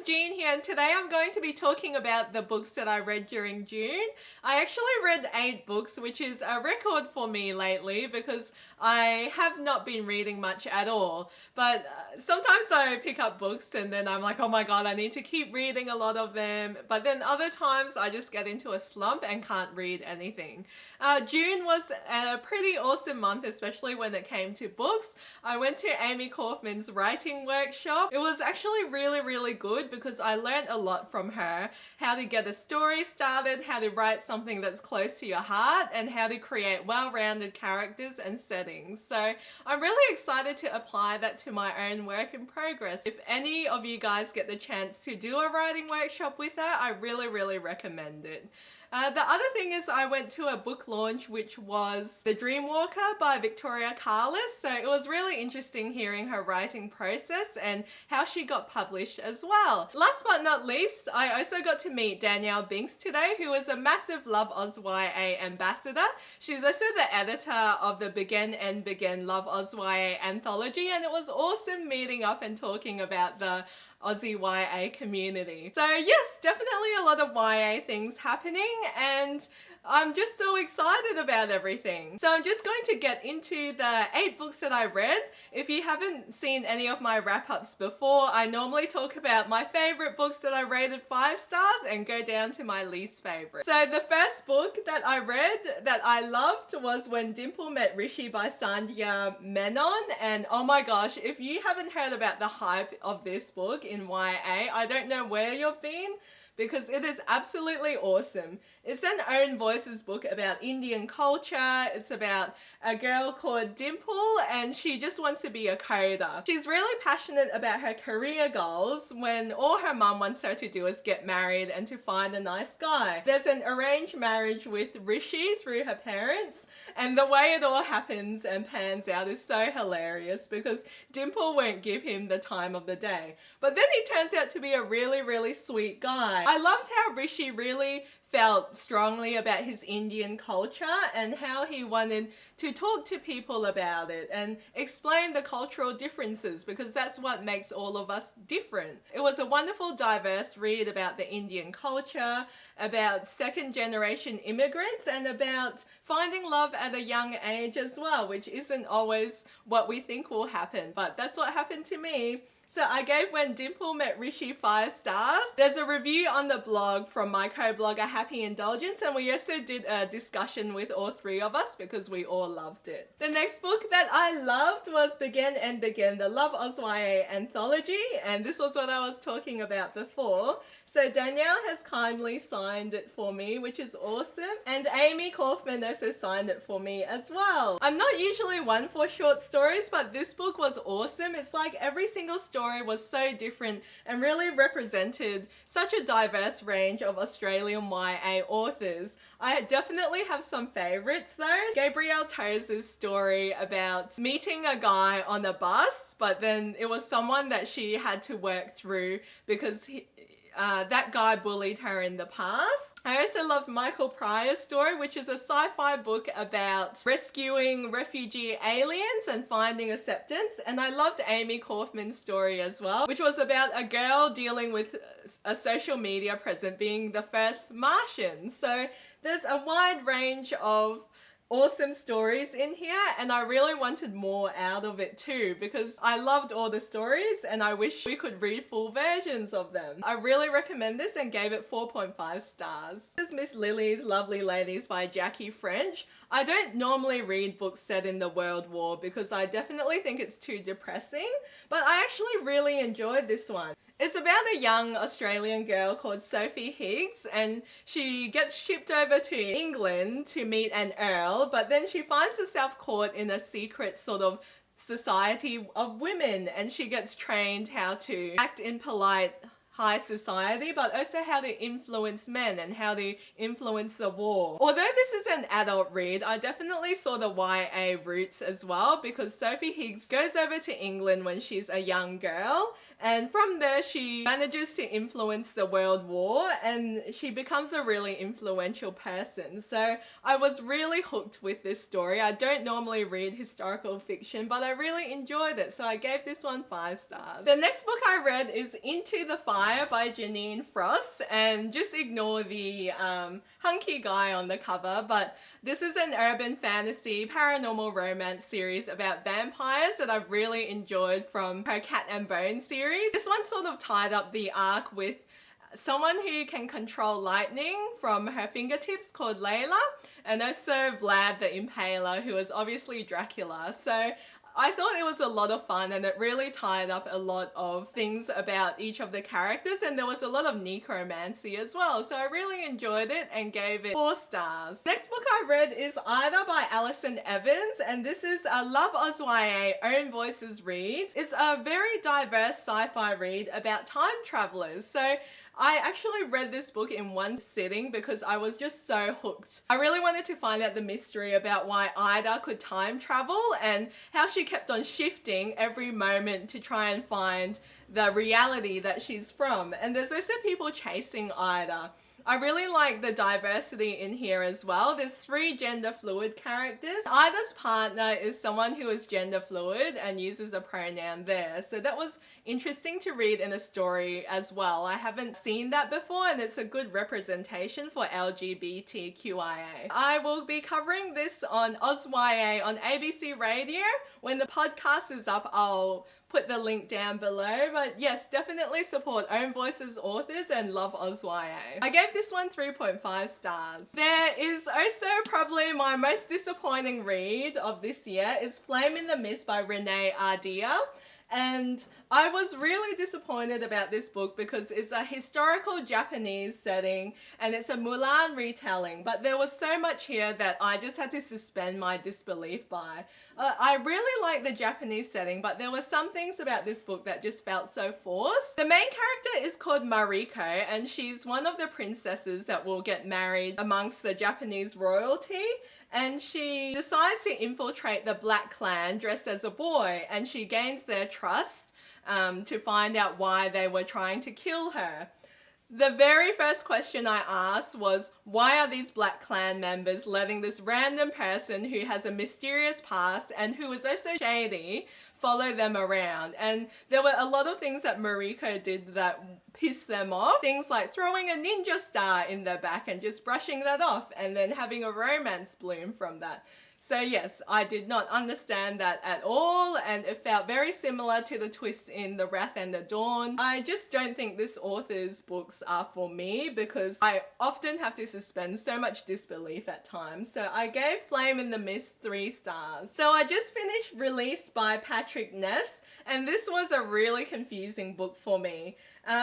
is Jean here, and today I'm going to be talking about the books that I read during June. I actually read 8 books, which is a record for me lately because I have not been reading much at all. But sometimes I pick up books and then I'm like, oh my god, I need to keep reading a lot of them. But then other times I just get into a slump and can't read anything. June was a pretty awesome month, especially when it came to books. I went to Amy Kaufman's writing workshop. It was actually really good because I learned a lot from her. How to get a story started, how to write something that's close to your heart, and how to create well-rounded characters and settings. So I'm really excited to apply that to my own work in progress. If any of you guys get the chance to do a writing workshop with her, I really recommend it. The other thing is I went to a book launch which was The Dreamwalker by Victoria Carlos, so it was really interesting hearing her writing process and how she got published as well. Last but not least, I also got to meet Danielle Binks today, who is a massive Love Oz YA ambassador. She's also the editor of the Begin and Begin Love Oz YA anthology, and it was awesome meeting up and talking about the Aussie YA community. So yes, definitely a lot of YA things happening, and I'm just so excited about everything. So I'm just going to get into the 8 books that I read. If you haven't seen any of my wrap-ups before, I normally talk about my favorite books that I rated 5 stars and go down to my least favorite. So the first book that I read that I loved was When Dimple Met Rishi by Sandhya Menon, and oh my gosh, if you haven't heard about the hype of this book in YA, I don't know where you've been, because it is absolutely awesome. It's an own voices book about Indian culture. It's about a girl called Dimple, and she just wants to be a coder. She's really passionate about her career goals when all her mum wants her to do is get married and to find a nice guy. There's an arranged marriage with Rishi through her parents, and the way it all happens and pans out is so hilarious because Dimple won't give him the time of the day. But then he turns out to be a really sweet guy. I loved how Rishi really felt strongly about his Indian culture and how he wanted to talk to people about it and explain the cultural differences, because that's what makes all of us different. It was a wonderful, diverse read about the Indian culture, about second-generation immigrants, and about finding love at a young age as well, which isn't always what we think will happen, but that's what happened to me. So I gave When Dimple Met Rishi 5 stars. There's a review on the blog from my co-blogger Happy Indulgence, and we also did a discussion with all 3 of us because we all loved it. The next book that I loved was Begin and Begin, the Love Oz YA anthology, and this was what I was talking about before. So Danielle has kindly signed it for me, which is awesome, and Amy Kaufman also signed it for me as well. I'm not usually one for short stories, but this book was awesome. It's like every single story was so different and really represented such a diverse range of Australian YA authors. I definitely have some favourites though. Gabrielle Tozer's story about meeting a guy on a bus, but then it was someone that she had to work through because that guy bullied her in the past. I also loved Michael Pryor's story, which is a sci-fi book about rescuing refugee aliens and finding acceptance. And I loved Amy Kaufman's story as well, which was about a girl dealing with a social media presence being the first Martian. So there's a wide range of awesome stories in here, and I really wanted more out of it too because I loved all the stories and I wish we could read full versions of them. I really recommend this and gave it 4.5 stars. This is Miss Lily's Lovely Ladies by Jackie French. I don't normally read books set in the World War because I definitely think it's too depressing, but I actually really enjoyed this one. It's about a young Australian girl called Sophie Higgs, and she gets shipped over to England to meet an earl, but then she finds herself caught in a secret sort of society of women, and she gets trained how to act in polite high society, but also how to influence men and how to influence the war. Although this is an adult read, I definitely saw the YA roots as well because Sophie Higgs goes over to England when she's a young girl, And from there, she manages to influence the world war and she becomes a really influential person. So I was really hooked with this story. I don't normally read historical fiction, but I really enjoyed it. So I gave this one 5 stars. The next book I read is Into the Fire by Janine Frost, and just ignore the hunky guy on the cover, but this is an urban fantasy paranormal romance series about vampires that I've really enjoyed from her Cat and Bone series. This one sort of tied up the arc with someone who can control lightning from her fingertips called Layla, and also Vlad the Impaler, who is obviously Dracula. So I thought it was a lot of fun and it really tied up a lot of things about each of the characters, and there was a lot of necromancy as well. So I really enjoyed it and gave it 4 stars. Next book I read is Ida by Alison Evans, and this is a Love of My Own Voices read. It's a very diverse sci-fi read about time travelers. So I actually read this book in one sitting because I was just so hooked. I really wanted to find out the mystery about why Ida could time travel and how she kept on shifting every moment to try and find the reality that she's from. And there's also people chasing Ida. I really like the diversity in here as well. There's 3 gender fluid characters. Ida's partner is someone who is gender fluid and uses a pronoun there. So that was interesting to read in a story as well. I haven't seen that before, and it's a good representation for LGBTQIA. I will be covering this on OzYA on ABC Radio. When the podcast is up, I'll put the link down below. But yes, definitely support Own Voices authors and love OzYA. I gave this one 3.5 stars. There is also probably my most disappointing read of this year is Flame in the Mist by Renee Ardia. And I was really disappointed about this book because it's a historical Japanese setting and it's a Mulan retelling, but there was so much here that I just had to suspend my disbelief by. I really like the Japanese setting, but there were some things about this book that just felt so forced. The main character is called Mariko, and she's one of the princesses that will get married amongst the Japanese royalty. And she decides to infiltrate the Black Clan dressed as a boy, and she gains their trust to find out why they were trying to kill her. The very first question I asked was, why are these Black Clan members letting this random person who has a mysterious past and who is also shady follow them around? And there were a lot of things that Mariko did that pissed them off. Things like throwing a ninja star in their back and just brushing that off and then having a romance bloom from that. So yes, I did not understand that at all, and it felt very similar to the twists in The Wrath and the Dawn. I just don't think this author's books are for me because I often have to suspend so much disbelief at times. So I gave Flame in the Mist 3 stars. So I just finished Release by Patrick Ness, and this was a really confusing book for me.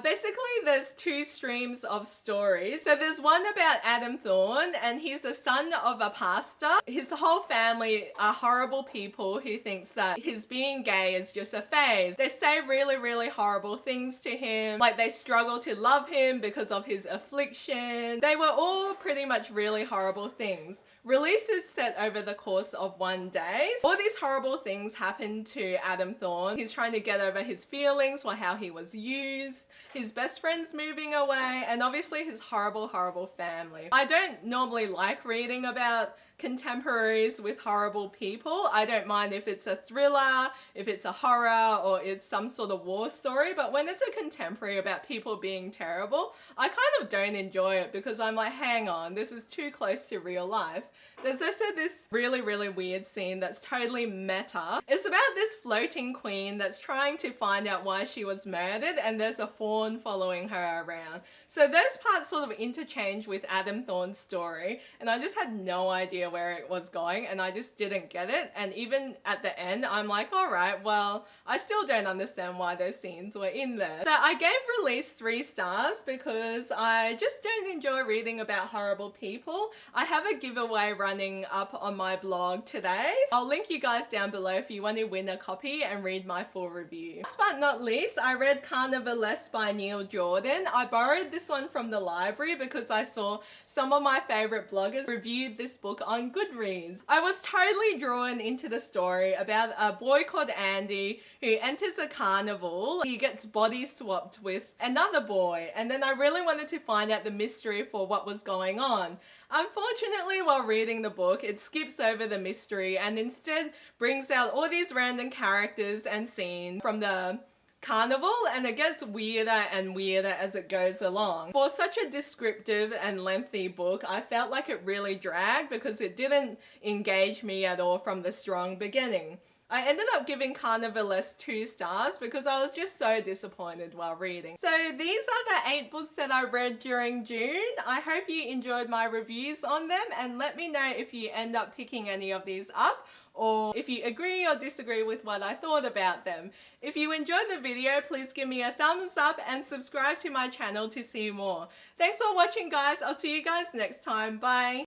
Basically, there's 2 streams of stories. So there's one about Adam Thorne, and he's the son of a pastor. His whole family are horrible people who thinks that his being gay is just a phase. They say really, really horrible things to him. Like they struggle to love him because of his affliction. They were all pretty much really horrible things. Release is set over the course of one day. All these horrible things happen to Adam Thorne. He's trying to get over his feelings for how he was used, his best friend's moving away, and obviously his horrible, horrible family. I don't normally like reading about contemporaries with horrible people. I don't mind if it's a thriller, if it's a horror, or it's some sort of war story, but when it's a contemporary about people being terrible, I kind of don't enjoy it because I'm like, hang on, this is too close to real life. There's also this really, really weird scene that's totally meta. It's about this floating queen that's trying to find out why she was murdered, and there's a fawn following her around. So those parts sort of interchange with Adam Thorne's story, and I just had no idea where it was going, and I just didn't get it. And even at the end, I'm like, all right, well, I still don't understand why those scenes were in there. So I gave Release 3 stars because I just don't enjoy reading about horrible people. I have a giveaway running up on my blog today. I'll link you guys down below if you want to win a copy and read my full review. Last but not least, I read Carnivalesque by Neil Jordan. I borrowed this one from the library because I saw some of my favorite bloggers reviewed this book on on Goodreads. I was totally drawn into the story about a boy called Andy who enters a carnival. He gets body swapped with another boy, and then I really wanted to find out the mystery for what was going on. Unfortunately, while reading the book, it skips over the mystery and instead brings out all these random characters and scenes from the carnival, and it gets weirder and weirder as it goes along. For such a descriptive and lengthy book, I felt like it really dragged because it didn't engage me at all from the strong beginning. I ended up giving Carnivalesque 2 stars because I was just so disappointed while reading. So these are the 8 books that I read during June. I hope you enjoyed my reviews on them, and let me know if you end up picking any of these up or if you agree or disagree with what I thought about them. If you enjoyed the video, please give me a thumbs up and subscribe to my channel to see more. Thanks for watching, guys. I'll see you guys next time. Bye.